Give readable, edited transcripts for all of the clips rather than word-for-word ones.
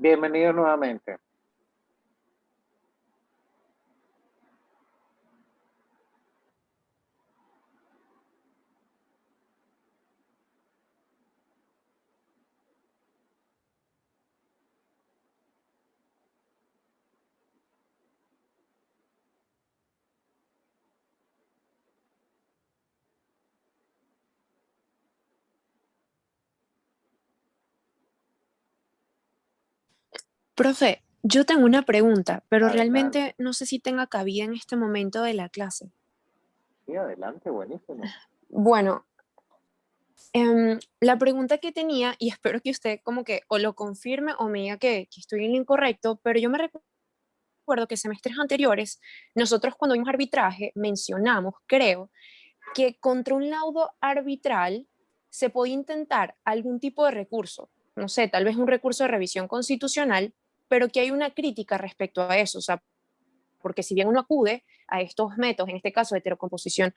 Bienvenido nuevamente. Profe, yo tengo una pregunta, pero Adelante. realmente no sé si tenga cabida en este momento de la clase. Sí, adelante, buenísimo. Bueno, la pregunta que tenía, y espero que usted como que o lo confirme o me diga que estoy en lo incorrecto, pero yo me recuerdo que semestres anteriores, nosotros cuando vimos arbitraje mencionamos, creo, que contra un laudo arbitral se podía intentar algún tipo de recurso, no sé, tal vez un recurso de revisión constitucional, pero que hay una crítica respecto a eso, o sea, porque si bien uno acude a estos métodos, en este caso de heterocomposición,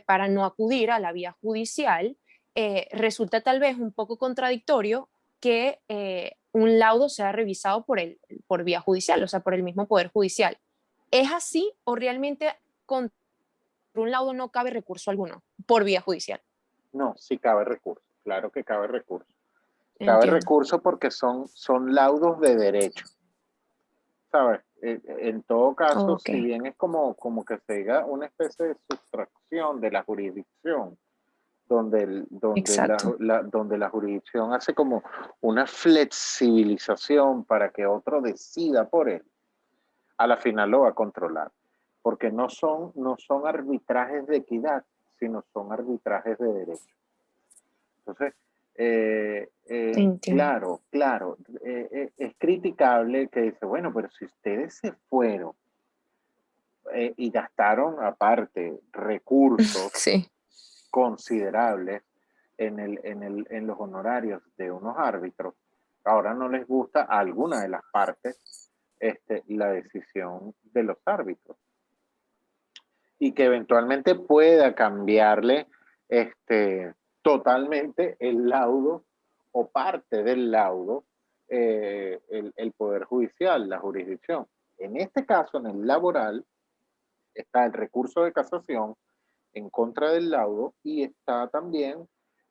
para no acudir a la vía judicial, resulta tal vez un poco contradictorio que un laudo sea revisado por vía judicial, o sea, por el mismo Poder Judicial. ¿Es así o realmente contra un laudo no cabe recurso alguno por vía judicial? No, sí cabe recurso, claro que cabe recurso. Cabe Entiendo. recurso porque son laudos de derecho, ¿sabes? En todo caso, Ok, si bien es como que se diga una especie de sustracción de la jurisdicción, exacto. donde la jurisdicción hace como una flexibilización para que otro decida por él, a la final lo va a controlar, porque no son arbitrajes de equidad, sino son arbitrajes de derecho. Entonces, Entiendo. claro, es criticable que dice, bueno, pero si ustedes se fueron y gastaron aparte recursos Sí, considerables en los honorarios de unos árbitros, ahora no les gusta a alguna de las partes la decisión de los árbitros y que eventualmente pueda cambiarle totalmente el laudo o parte del laudo, el Poder Judicial, la jurisdicción. En este caso, en el laboral, está el recurso de casación en contra del laudo y está también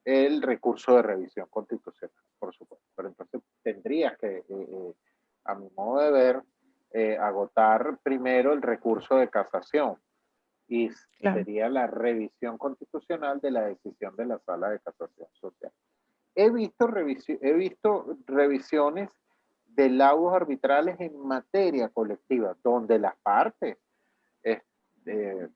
el recurso de revisión constitucional, por supuesto. Pero entonces tendrías que, a mi modo de ver, agotar primero el recurso de casación y claro. sería la revisión constitucional de la decisión de la Sala de Casación Social. He visto revisiones de laudos arbitrales en materia colectiva, donde las partes eh,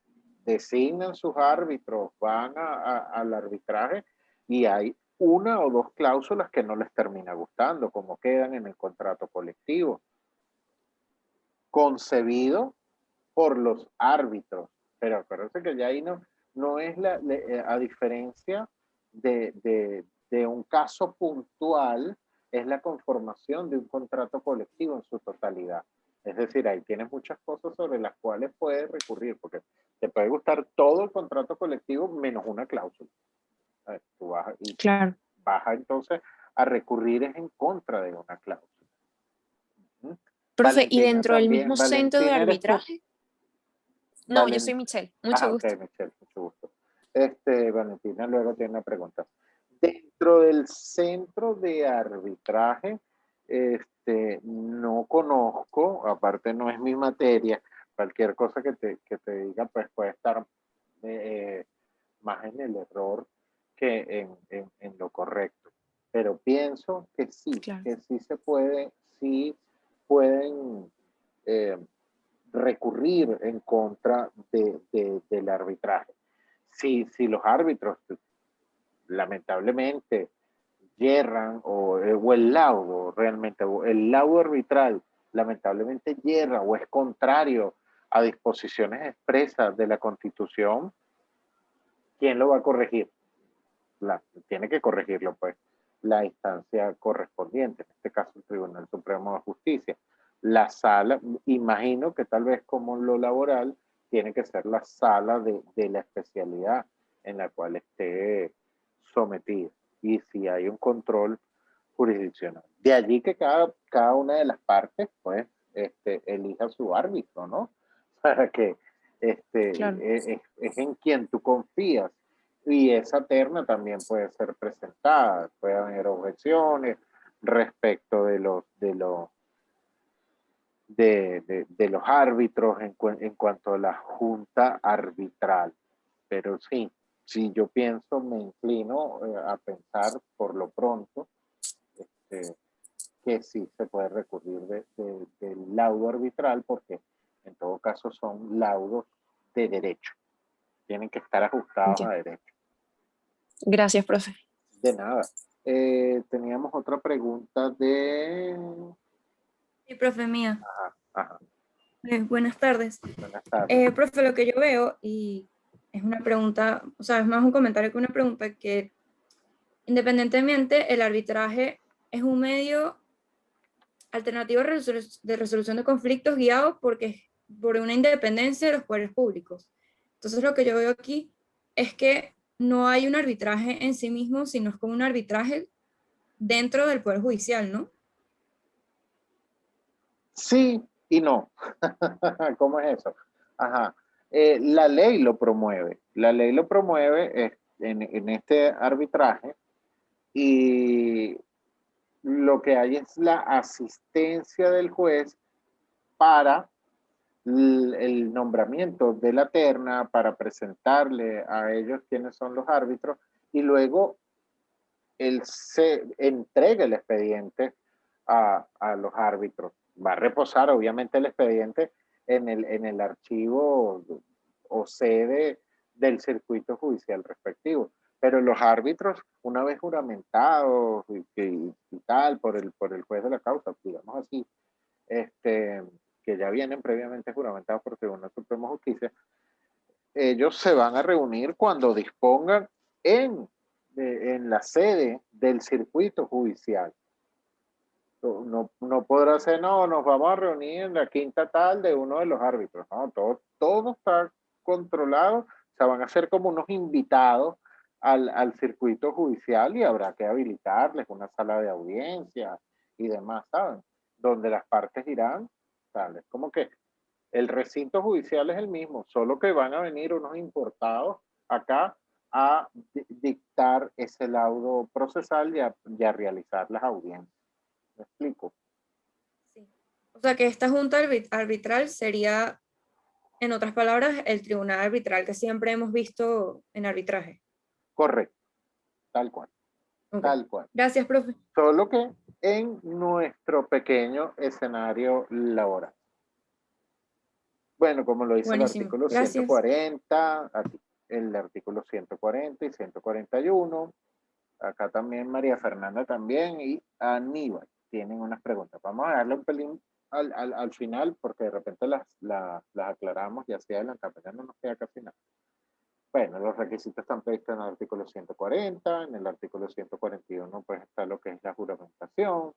designan sus árbitros, van al arbitraje y hay una o dos cláusulas que no les termina gustando, como quedan en el contrato colectivo, concebido por los árbitros. Pero acuérdense que ya ahí no es a diferencia de un caso puntual, es la conformación de un contrato colectivo en su totalidad. Es decir, ahí tienes muchas cosas sobre las cuales puedes recurrir, porque te puede gustar todo el contrato colectivo menos una cláusula. Tú Claro. vas entonces a recurrir en contra de una cláusula. ¿Mm? Profe, ¿y Valentina dentro del también. mismo centro de Valentina, ¿eres tú? arbitraje? No, yo Valen... soy Michelle, mucho Ah, ok, gusto. Michelle, mucho gusto. Valentina luego tiene una pregunta. Dentro del centro de arbitraje, no conozco, aparte no es mi materia, cualquier cosa que te diga, pues puede estar eh, más en el error que en lo correcto. Pero pienso Claro. que sí se puede, sí pueden eh, recurrir en contra del arbitraje. Si los árbitros lamentablemente yerran o el laudo realmente, o el laudo arbitral lamentablemente yerra o es contrario a disposiciones expresas de la Constitución, ¿quién lo va a corregir? Tiene que corregirlo, pues, la instancia correspondiente, en este caso el Tribunal Supremo de Justicia. La sala, imagino que tal vez como lo laboral, tiene que ser la sala de la especialidad en la cual esté sometido. Y si hay un control jurisdiccional. De allí que cada una de las partes, pues, elija su árbitro, ¿no? Para que Claro. es en quien tú confías. Y esa terna también puede ser presentada, puede haber objeciones respecto de los árbitros en cuanto a la junta arbitral. Pero sí, si yo pienso, me inclino a pensar por lo pronto este, que sí se puede recurrir del laudo arbitral porque en todo caso son laudos de derecho. Tienen que estar ajustados a Entiendo. derecho. Gracias, profe. De nada. Teníamos otra pregunta de... Sí, profe mía. Ajá, ajá. Buenas tardes. Buenas tardes. Profe, lo que yo veo, y es una pregunta, o sea, es más un comentario que una pregunta, que independientemente el arbitraje es un medio alternativo de resolución de conflictos guiado por una independencia de los poderes públicos. Entonces lo que yo veo aquí es que no hay un arbitraje en sí mismo, sino es como un arbitraje dentro del Poder Judicial, ¿no? Sí y no. ¿Cómo es eso? Ajá. La ley lo promueve. La ley lo promueve en este arbitraje y lo que hay es la asistencia del juez para el nombramiento de la terna, para presentarle a ellos quiénes son los árbitros y luego él se entrega el expediente a los árbitros. Va a reposar obviamente el expediente en el archivo o sede del circuito judicial respectivo. Pero los árbitros, una vez juramentados y tal por el juez de la causa, digamos así, que ya vienen previamente juramentados por el Tribunal Supremo de Justicia, ellos se van a reunir cuando dispongan en la sede del circuito judicial. No podrá ser, no, nos vamos a reunir en la quinta tal de uno de los árbitros. No, todo está controlado. O sea, van a ser como unos invitados al circuito judicial y habrá que habilitarles una sala de audiencia y demás, ¿saben? Donde las partes irán, tal. Es como que el recinto judicial es el mismo, solo que van a venir unos importados acá a dictar ese laudo procesal y a realizar las audiencias. ¿Me explico? Sí. O sea, que esta junta arbitral sería, en otras palabras, el tribunal arbitral que siempre hemos visto en arbitraje. Correcto, tal cual, Ok. tal cual. Gracias, profe. Solo que en nuestro pequeño escenario laboral. Bueno, como lo dice el Buenísimo. artículo Gracias. 140, el artículo 140 y 141, acá también María Fernanda también y Aníbal tienen unas preguntas. Vamos a darle un pelín al final porque de repente las aclaramos y así adelantamos, ya no nos queda casi nada. Bueno, los requisitos están previstos en el artículo 140, en el artículo 141 pues está lo que es la juramentación,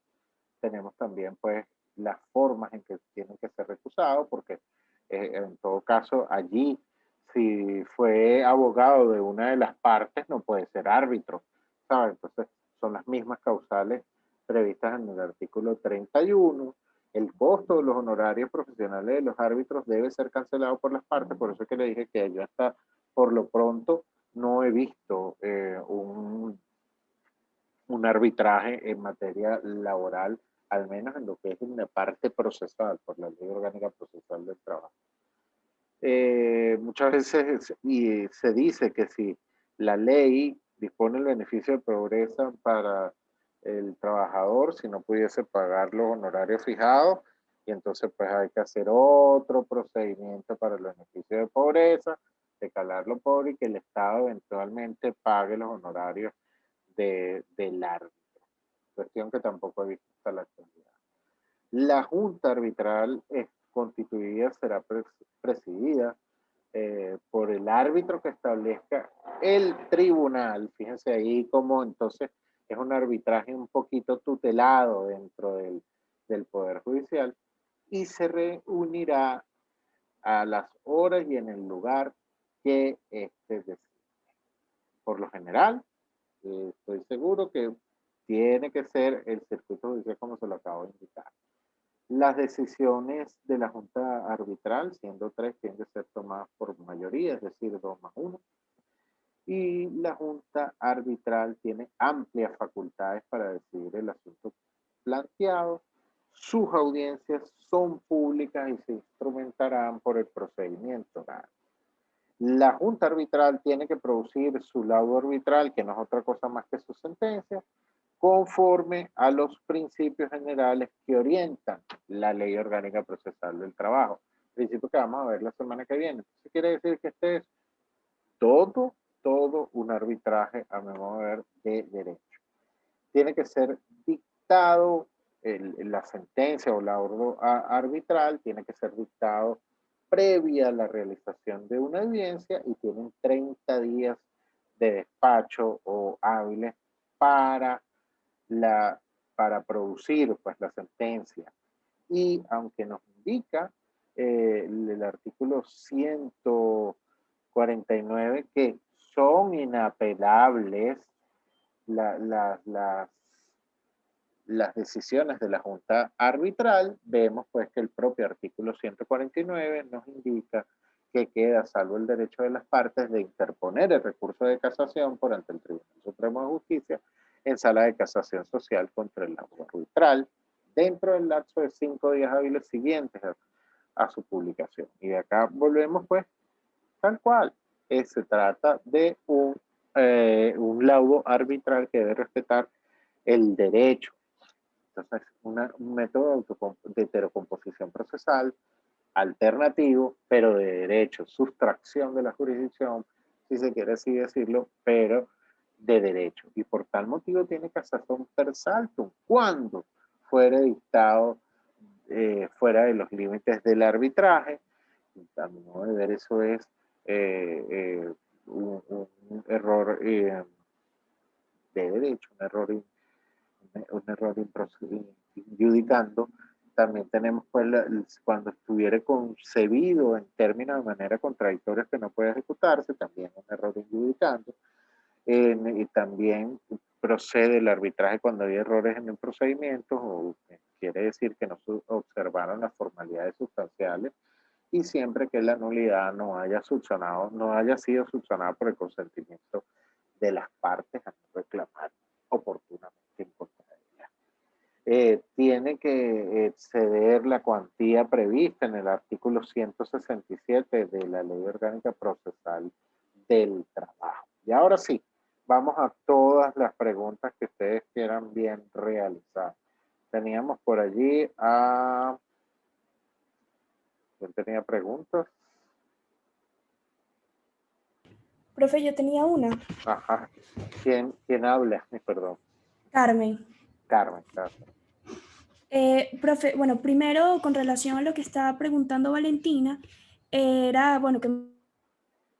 tenemos también pues las formas en que tienen que ser recusados, porque en todo caso allí, si fue abogado de una de las partes, no puede ser árbitro, ¿sabes? Entonces son las mismas causales previstas en el artículo 31. El costo de los honorarios profesionales de los árbitros debe ser cancelado por las partes, por eso es que le dije que yo hasta por lo pronto no he visto un arbitraje en materia laboral, al menos en lo que es una parte procesal, por la Ley Orgánica Procesal del Trabajo. Muchas veces se dice que si la ley dispone el beneficio de pobreza para el trabajador, si no pudiese pagar los honorarios fijados, y entonces pues hay que hacer otro procedimiento para el beneficio de pobreza, decalarlo pobre y que el Estado eventualmente pague los honorarios del árbitro. Cuestión que tampoco he visto hasta la actualidad. La Junta Arbitral constituida será presidida por el árbitro que establezca el tribunal. Fíjense ahí cómo entonces es un arbitraje un poquito tutelado dentro del Poder Judicial y se reunirá a las horas y en el lugar que decide. Por lo general, estoy seguro que tiene que ser el circuito judicial como se lo acabo de indicar. Las decisiones de la Junta Arbitral, siendo 3, tienen que ser tomadas por mayoría, es decir, 2+1. Y la Junta Arbitral tiene amplias facultades para decidir el asunto planteado. Sus audiencias son públicas y se instrumentarán por el procedimiento oral. La Junta Arbitral tiene que producir su laudo arbitral, que no es otra cosa más que su sentencia, conforme a los principios generales que orientan la Ley Orgánica Procesal del Trabajo. Principio que vamos a ver la semana que viene. Eso quiere decir que este es todo un arbitraje, a mi modo de ver, de derecho. Tiene que ser dictado, la sentencia o laudo arbitral tiene que ser dictado previa a la realización de una audiencia y tienen 30 días de despacho o hábiles para producir pues, la sentencia. Y aunque nos indica el artículo 149 que son inapelables las decisiones de la Junta Arbitral, vemos pues que el propio artículo 149 nos indica que queda salvo el derecho de las partes de interponer el recurso de casación por ante el Tribunal Supremo de Justicia en sala de casación social contra el laudo arbitral dentro del lapso de 5 días hábiles siguientes a su publicación. Y de acá volvemos pues tal cual. Se trata de un laudo arbitral que debe respetar el derecho. Entonces, un método de heterocomposición procesal alternativo, pero de derecho, sustracción de la jurisdicción, si se quiere así decirlo, pero de derecho. Y por tal motivo tiene casación per saltum cuando fuera dictado fuera de los límites del arbitraje. A mi modo de ver, eso es un error de derecho, un error injudicando. También tenemos pues cuando estuviera concebido en términos de manera contradictoria que no puede ejecutarse, también un error injudicando. Y también procede el arbitraje cuando hay errores en el procedimiento, o quiere decir que no se observaron las formalidades sustanciales, y siempre que la nulidad no haya sido subsanada por el consentimiento de las partes a no reclamar oportunamente en contra de ella. Tiene que exceder la cuantía prevista en el artículo 167 de la Ley Orgánica Procesal del Trabajo. Y ahora sí, vamos a todas las preguntas que ustedes quieran bien realizar. Teníamos por allí a... ¿Quién tenía preguntas? Profe, yo tenía una. Ajá. ¿Quién habla? Perdón. Carmen. Carmen. Profe, bueno, primero con relación a lo que estaba preguntando Valentina, era, bueno, que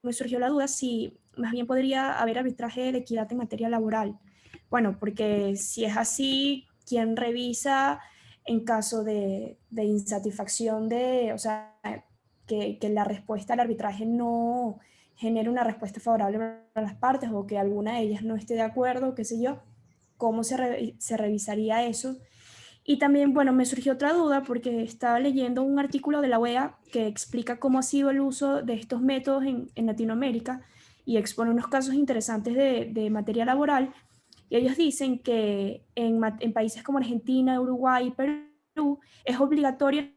me surgió la duda si más bien podría haber arbitraje de equidad en materia laboral. Bueno, porque si es así, ¿quién revisa en caso de insatisfacción o sea, que la respuesta al arbitraje no genere una respuesta favorable para las partes o que alguna de ellas no esté de acuerdo, qué sé yo? ¿Cómo se revisaría eso? Y también, bueno, me surgió otra duda porque estaba leyendo un artículo de la OEA que explica cómo ha sido el uso de estos métodos en Latinoamérica y expone unos casos interesantes de materia laboral. Y ellos dicen que en países como Argentina, Uruguay y Perú es obligatorio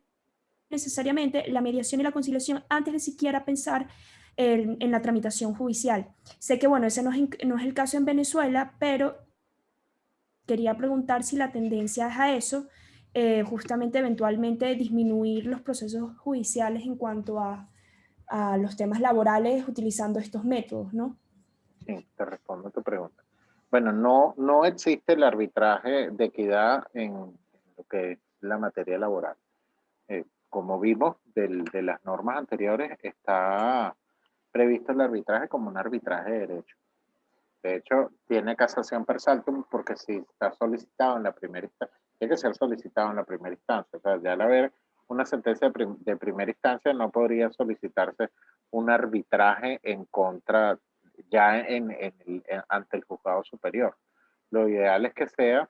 necesariamente la mediación y la conciliación antes de siquiera pensar en la tramitación judicial. Sé que, bueno, ese no es el caso en Venezuela, pero quería preguntar si la tendencia es a eso, justamente eventualmente disminuir los procesos judiciales en cuanto a los temas laborales utilizando estos métodos, ¿no? Sí, te respondo tu pregunta. Bueno, no existe el arbitraje de equidad en lo que es la materia laboral. Como vimos de las normas anteriores, está previsto el arbitraje como un arbitraje de derecho. De hecho, tiene casación per saltum porque si está solicitado en la primera instancia, tiene que ser solicitado en la primera instancia. O sea, ya al haber una sentencia de primera instancia no podría solicitarse un arbitraje en contra ya ante el juzgado superior. Lo ideal es que sea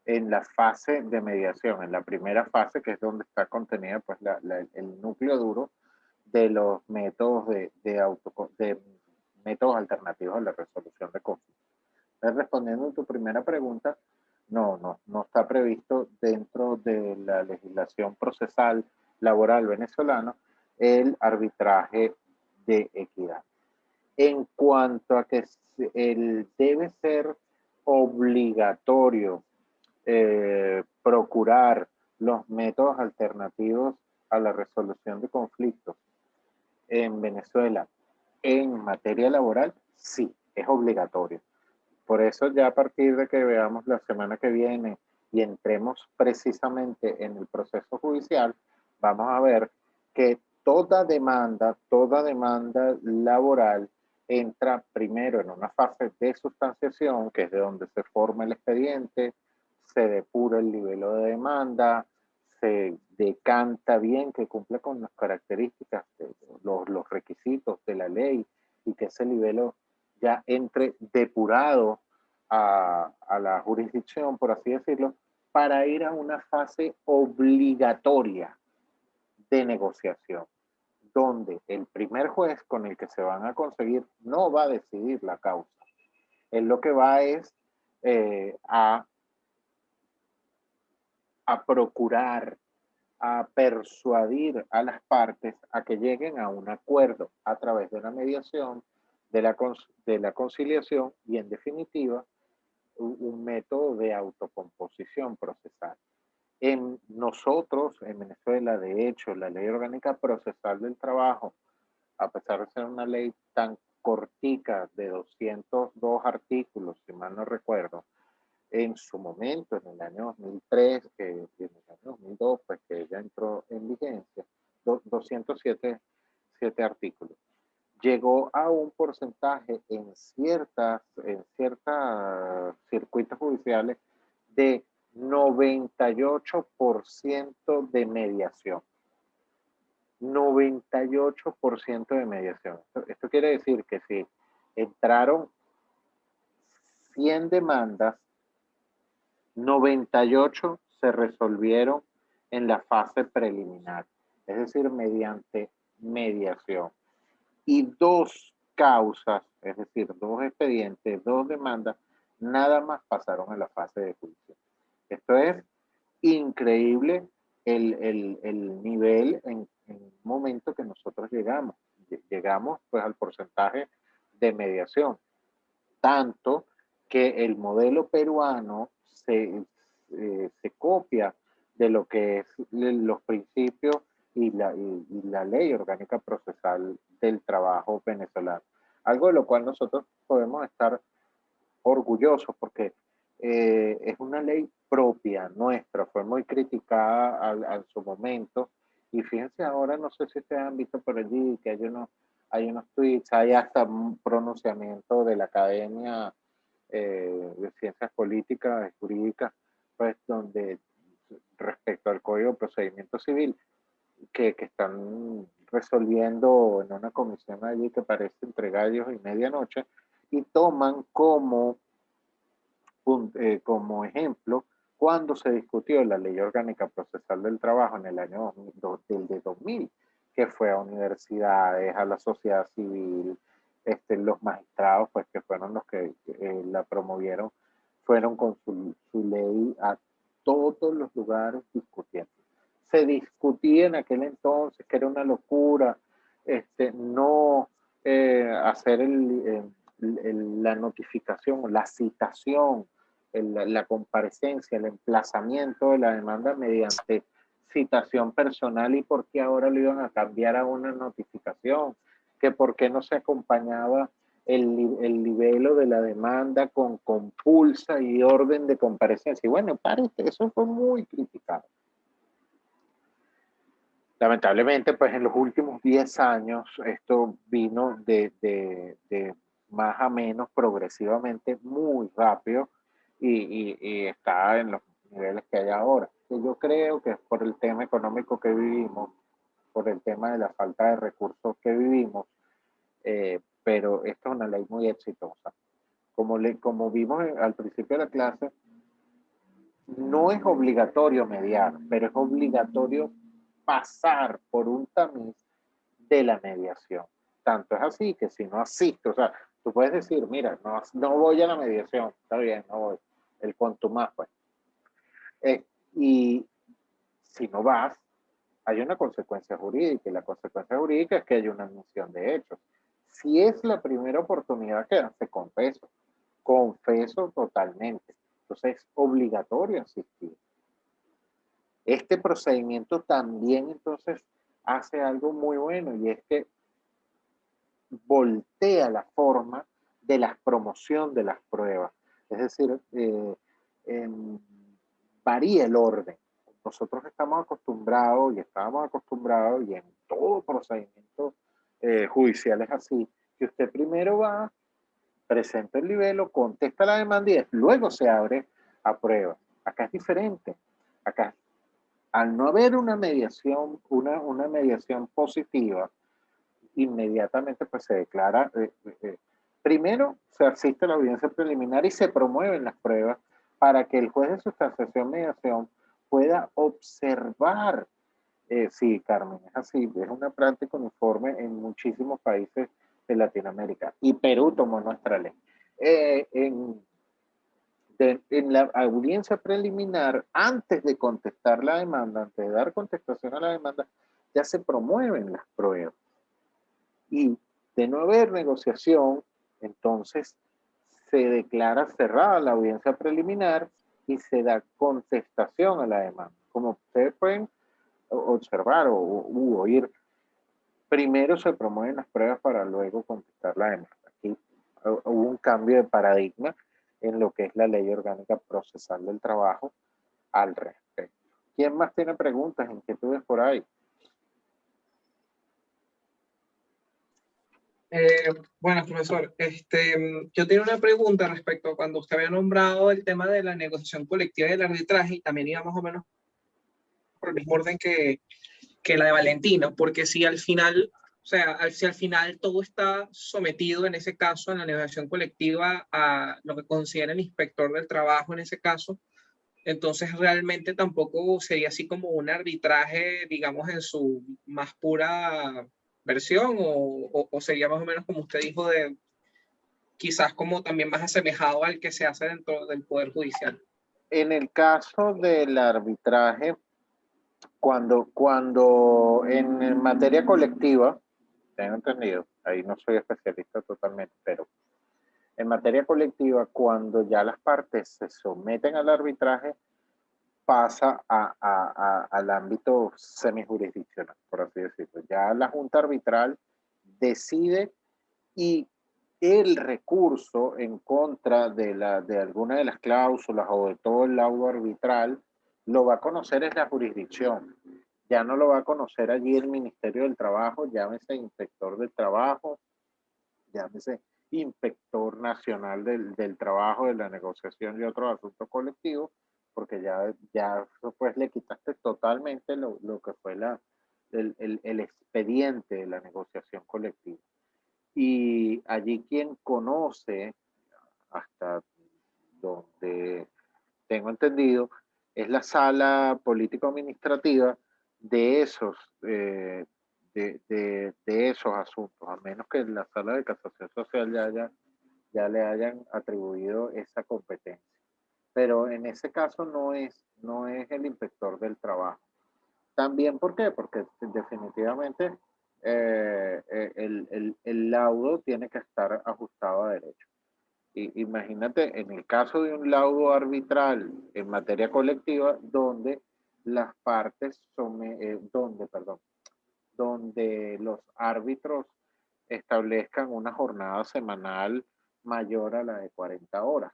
en la fase de mediación, en la primera fase, que es donde está contenida pues, el núcleo duro de los métodos de métodos alternativos a la resolución de conflictos. Respondiendo a tu primera pregunta, no está previsto dentro de la legislación procesal laboral venezolana el arbitraje de equidad. En cuanto a que debe ser obligatorio procurar los métodos alternativos a la resolución de conflictos en Venezuela en materia laboral, sí, es obligatorio. Por eso ya a partir de que veamos la semana que viene y entremos precisamente en el proceso judicial, vamos a ver que toda demanda laboral entra primero en una fase de sustanciación, que es de donde se forma el expediente, se depura el nivel de demanda, se decanta bien que cumple con las características, los requisitos de la ley y que ese nivel ya entre depurado a la jurisdicción, por así decirlo, para ir a una fase obligatoria de negociación, donde el primer juez con el que se van a conseguir no va a decidir la causa. Él lo que va es a procurar, a persuadir a las partes a que lleguen a un acuerdo a través de la mediación, de la conciliación y, en definitiva, un método de autocomposición procesal. Nosotros, en Venezuela, de hecho, la Ley Orgánica Procesal del Trabajo, a pesar de ser una ley tan cortica de 202 artículos, si mal no recuerdo, en su momento, en el año 2003, que en el año 2002, pues que ya entró en vigencia, 207 artículos. Llegó a un porcentaje en ciertos circuitos judiciales de 98% de mediación. 98% de mediación. Esto quiere decir que si entraron 100 demandas, 98 se resolvieron en la fase preliminar, es decir, mediante mediación. Y 2 causas, es decir, 2 expedientes, 2 demandas, nada más pasaron a la fase de juicio. Esto es increíble el nivel en el momento que nosotros llegamos. Llegamos pues al porcentaje de mediación. Tanto que el modelo peruano se copia de lo que es los principios y la ley orgánica procesal del trabajo venezolano. Algo de lo cual nosotros podemos estar orgullosos porque es una ley propia nuestra, fue muy criticada en su momento y fíjense ahora, no sé si ustedes han visto por allí que hay unos tweets, hay hasta un pronunciamiento de la Academia de Ciencias Políticas y Jurídicas, pues donde respecto al Código de Procedimiento Civil, que están resolviendo en una comisión allí que parece entre gallos y medianoche, y toman como ejemplo cuando se discutió la Ley Orgánica Procesal del Trabajo en el año 2000, que fue a universidades, a la sociedad civil, los magistrados, pues que fueron los que la promovieron, fueron con su ley a todos los lugares discutiendo. Se discutía en aquel entonces que era una locura no hacer la notificación, la citación, la comparecencia, el emplazamiento de la demanda mediante citación personal y por qué ahora lo iban a cambiar a una notificación, que por qué no se acompañaba el nivel de la demanda con compulsa y orden de comparecencia. Y bueno, eso fue muy criticado. Lamentablemente, pues en los últimos 10 años esto vino de más a menos progresivamente muy rápido y está en los niveles que hay ahora. Y yo creo que es por el tema económico que vivimos, por el tema de la falta de recursos que vivimos, pero esto es una ley muy exitosa. como vimos al principio de la clase, no es obligatorio mediar, pero es obligatorio pasar por un tamiz de la mediación. Tanto es así que si no asiste, o sea, tú puedes decir, mira, no voy a la mediación, está bien, no voy, el contumaz, pues. Y si no vas, hay una consecuencia jurídica, y la consecuencia jurídica es que hay una admisión de hechos. Si es la primera oportunidad que hace, confeso totalmente. Entonces es obligatorio asistir. Este procedimiento también entonces hace algo muy bueno, y es que voltea la forma de la promoción de las pruebas. Es decir, varía el orden. Nosotros estamos acostumbrados y estábamos acostumbrados, y en todo procedimiento judicial es así, que usted primero va, presenta el libelo, contesta la demanda y luego se abre a prueba. Acá es diferente. Acá, al no haber una mediación, una mediación positiva, inmediatamente pues se declara, primero se asiste a la audiencia preliminar y se promueven las pruebas para que el juez de sustanciación mediación pueda observar. Sí, Carmen, es así, es una práctica uniforme en muchísimos países de Latinoamérica, y Perú tomó nuestra ley. En la audiencia preliminar, antes de contestar la demanda, antes de dar contestación a la demanda, ya se promueven las pruebas. Y de no haber negociación, entonces se declara cerrada la audiencia preliminar y se da contestación a la demanda. Como ustedes pueden observar o oír, primero se promueven las pruebas para luego contestar la demanda. Aquí hubo un cambio de paradigma en lo que es la Ley Orgánica Procesal del Trabajo al respecto. ¿Quién más tiene preguntas, inquietudes por ahí? Bueno, profesor, yo tenía una pregunta respecto a cuando usted había nombrado el tema de la negociación colectiva y el arbitraje, y también iba más o menos por el mismo orden que la de Valentina, porque si al final, o sea, si al final todo está sometido en ese caso, en la negociación colectiva, a lo que considera el inspector del trabajo en ese caso, entonces realmente tampoco sería así como un arbitraje, digamos, en su más pura versión, o sería más o menos como usted dijo, de quizás como también más asemejado al que se hace dentro del Poder Judicial. En el caso del arbitraje, cuando en materia colectiva, tengo entendido, ahí no soy especialista totalmente, pero en materia colectiva, cuando ya las partes se someten al arbitraje, pasa al ámbito semijurisdiccional, por así decirlo. Ya la Junta Arbitral decide, y el recurso en contra de alguna de las cláusulas o de todo el laudo arbitral lo va a conocer es la jurisdicción. Ya no lo va a conocer allí el Ministerio del Trabajo, llámese inspector del trabajo, llámese inspector nacional del trabajo, de la negociación y otros asuntos colectivos, porque ya pues le quitaste totalmente lo que fue el expediente de la negociación colectiva. Y allí quien conoce, hasta donde tengo entendido, es la sala político-administrativa de esos, de esos asuntos, a menos que la sala de casación social ya le hayan atribuido esa competencia. Pero en ese caso no es el inspector del trabajo. También, ¿por qué? Porque definitivamente el laudo tiene que estar ajustado a derecho. Imagínate, en el caso de un laudo arbitral en materia colectiva, donde las partes donde los árbitros establezcan una jornada semanal mayor a la de 40 horas.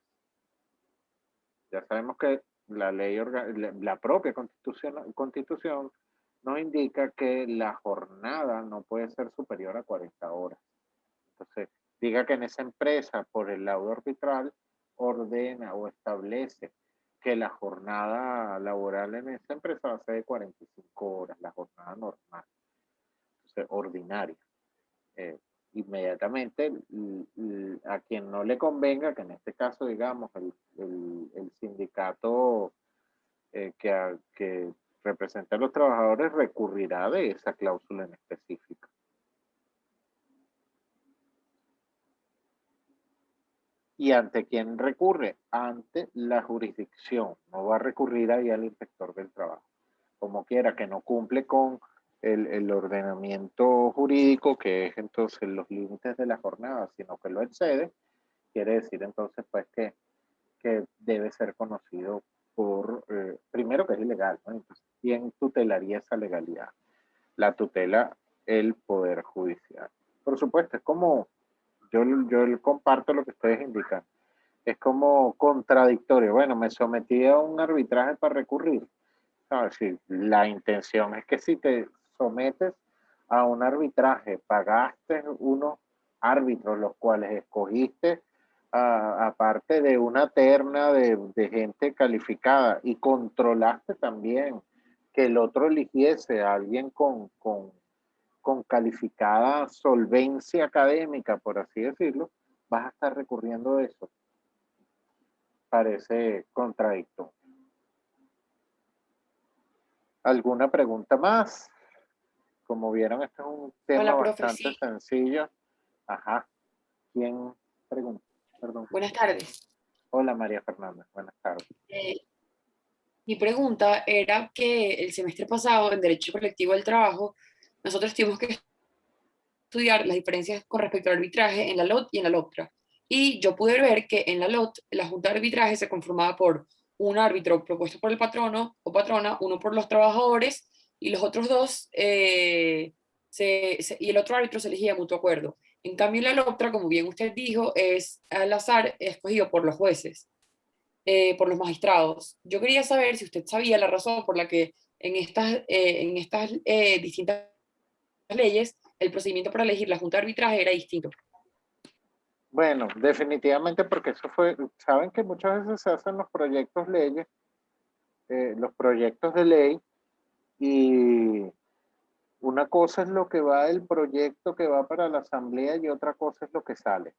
Ya sabemos que la propia constitución nos indica que la jornada no puede ser superior a 40 horas. Entonces, diga que en esa empresa, por el laudo arbitral, ordena o establece que la jornada laboral en esa empresa va a ser de 45 horas, la jornada normal, o sea, ordinaria. inmediatamente a quien no le convenga, que en este caso, digamos, el sindicato que representa a los trabajadores recurrirá de esa cláusula en específico. ¿Y ante quién recurre? Ante la jurisdicción. No va a recurrir ahí al inspector del trabajo. Como quiera, que no cumple con el ordenamiento jurídico, que es entonces los límites de la jornada, sino que lo excede, quiere decir entonces pues que debe ser conocido por, primero que es ilegal, ¿no? Entonces, ¿quién tutelaría esa legalidad? La tutela el Poder Judicial. Por supuesto, es como, yo comparto lo que ustedes indican, es como contradictorio. Bueno, me sometí a un arbitraje para recurrir. No, si la intención es que si te sometes a un arbitraje, pagaste unos árbitros, los cuales escogiste aparte de una terna de gente calificada y controlaste también que el otro eligiese a alguien con calificada solvencia académica, por así decirlo, vas a estar recurriendo a eso. Parece contradictorio. ¿Alguna pregunta más? Como vieron, este es un tema Hola, profe, bastante sí. sencillo. Ajá. ¿Quién pregunta? Perdón. Buenas tardes. Hola, María Fernanda. Buenas tardes. Mi pregunta era que el semestre pasado, en Derecho Colectivo del Trabajo, nosotros tuvimos que estudiar las diferencias con respecto al arbitraje en la LOT y en la LOCTRA. Y yo pude ver que en la LOT la Junta de Arbitraje se conformaba por un árbitro propuesto por el patrono o patrona, uno por los trabajadores y los otros dos, y el otro árbitro se elegía de mutuo acuerdo. En cambio, en la LOCTRA, como bien usted dijo, es al azar escogido por los jueces, por los magistrados. Yo quería saber si usted sabía la razón por la que en estas distintas leyes el procedimiento para elegir la Junta de Arbitraje era distinto. Bueno, definitivamente porque eso fue, saben que muchas veces se hacen los proyectos los proyectos de ley y una cosa es lo que va del proyecto que va para la asamblea y otra cosa es lo que sale.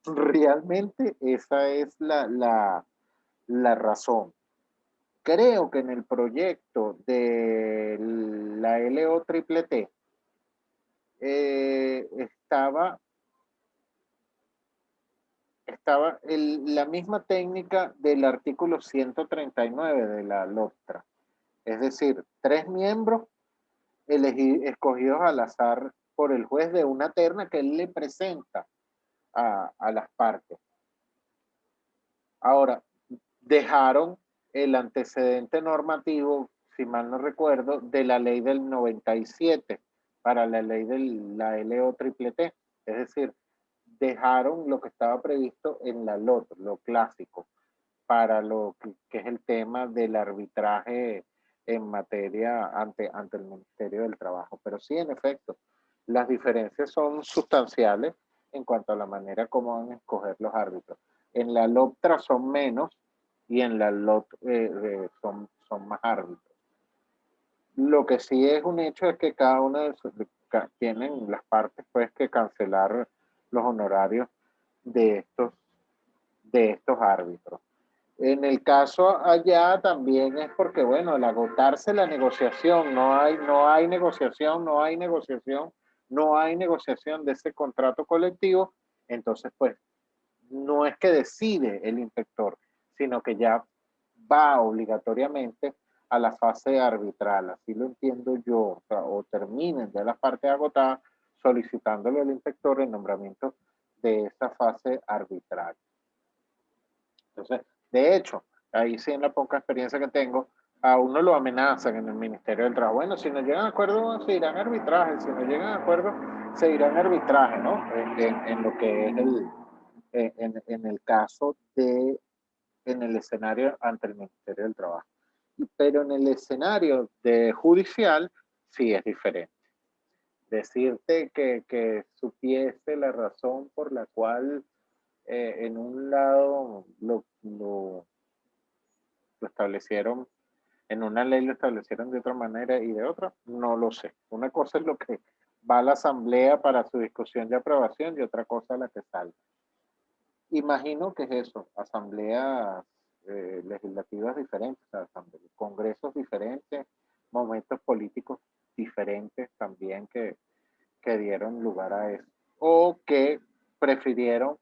Realmente esa es la razón. Creo que en el proyecto de la LO triple T estaba la misma técnica del artículo 139 de la LOCTRA. Es decir, 3 miembros escogidos al azar por el juez de una terna que él le presenta a las partes. Ahora, dejaron el antecedente normativo, si mal no recuerdo, de la ley del 97 para la ley de la LO triple T. Es decir, dejaron lo que estaba previsto en la LOT, lo clásico, para lo que es el tema del arbitraje en materia ante el Ministerio del Trabajo. Pero sí, en efecto, las diferencias son sustanciales en cuanto a la manera como van a escoger los árbitros. En la LOCTRA son menos y en la LOT son más árbitros. Lo que sí es un hecho es que cada una de sus, tienen las partes pues que cancelar los honorarios de estos árbitros. En el caso allá también es porque, bueno, al agotarse la negociación, no hay negociación, no hay negociación, no hay negociación de ese contrato colectivo, entonces pues no es que decide el inspector, sino que ya va obligatoriamente a la fase arbitral, así lo entiendo yo, o terminen ya la parte agotada solicitándole al inspector el nombramiento de esa fase arbitral. Entonces, de hecho, ahí sí en la poca experiencia que tengo, a uno lo amenazan en el Ministerio del Trabajo. Bueno, si no llegan a acuerdo, se irán a arbitraje. Si no llegan a acuerdo, se irán a arbitraje, ¿no? En lo que es en el caso en el escenario ante el Ministerio del Trabajo. Pero en el escenario judicial, sí es diferente. Decirte que supiese la razón por la cual en un lado lo establecieron, en una ley lo establecieron de otra manera y de otra, no lo sé. Una cosa es lo que va a la asamblea para su discusión de aprobación y otra cosa la que salga. Imagino que es eso, asambleas legislativas diferentes, congresos diferentes, momentos políticos diferentes también que dieron lugar a eso, o que prefirieron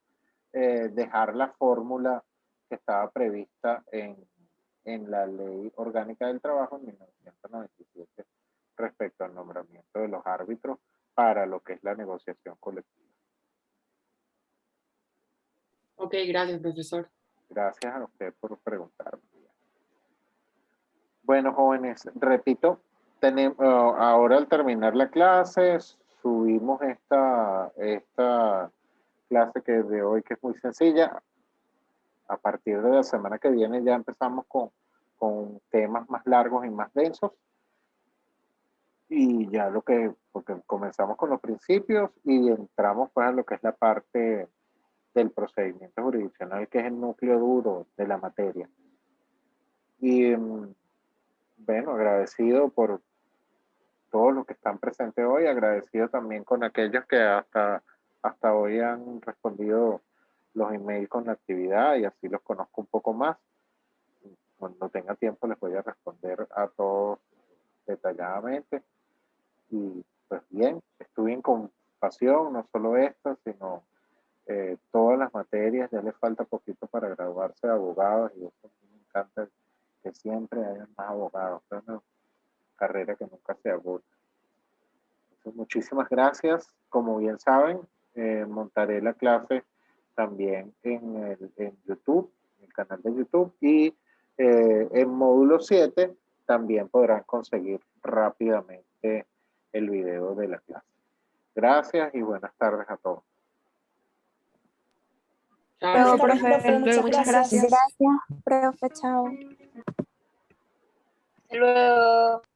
dejar la fórmula que estaba prevista en la Ley Orgánica del Trabajo en 1997 respecto al nombramiento de los árbitros para lo que es la negociación colectiva. Ok, gracias, profesor. Gracias a usted por preguntarme. Bueno, jóvenes, repito, ahora al terminar la clase, subimos esta clase que de hoy, que es muy sencilla. A partir de la semana que viene ya empezamos con temas más largos y más densos. Y ya porque comenzamos con los principios y entramos pues a lo que es la parte del procedimiento jurisdiccional, que es el núcleo duro de la materia. Y bueno, agradecido por todos los que están presentes hoy, agradecido también con aquellos que hasta hoy han respondido los emails con la actividad y así los conozco un poco más. Cuando tenga tiempo les voy a responder a todos detalladamente. Y pues bien, estudien con pasión, no solo esta, sino todas las materias. Ya les falta poquito para graduarse de abogados y eso me encanta, que siempre haya más abogados. Es una carrera que nunca se agota. Entonces, muchísimas gracias. Como bien saben, montaré la clase también en YouTube, en el canal de YouTube, y en módulo 7 también podrán conseguir rápidamente el video de la clase. Gracias y buenas tardes a todos. Chao. Buenas tardes, profe. Muchas Muchas gracias. Gracias, profe, chao. Hasta luego.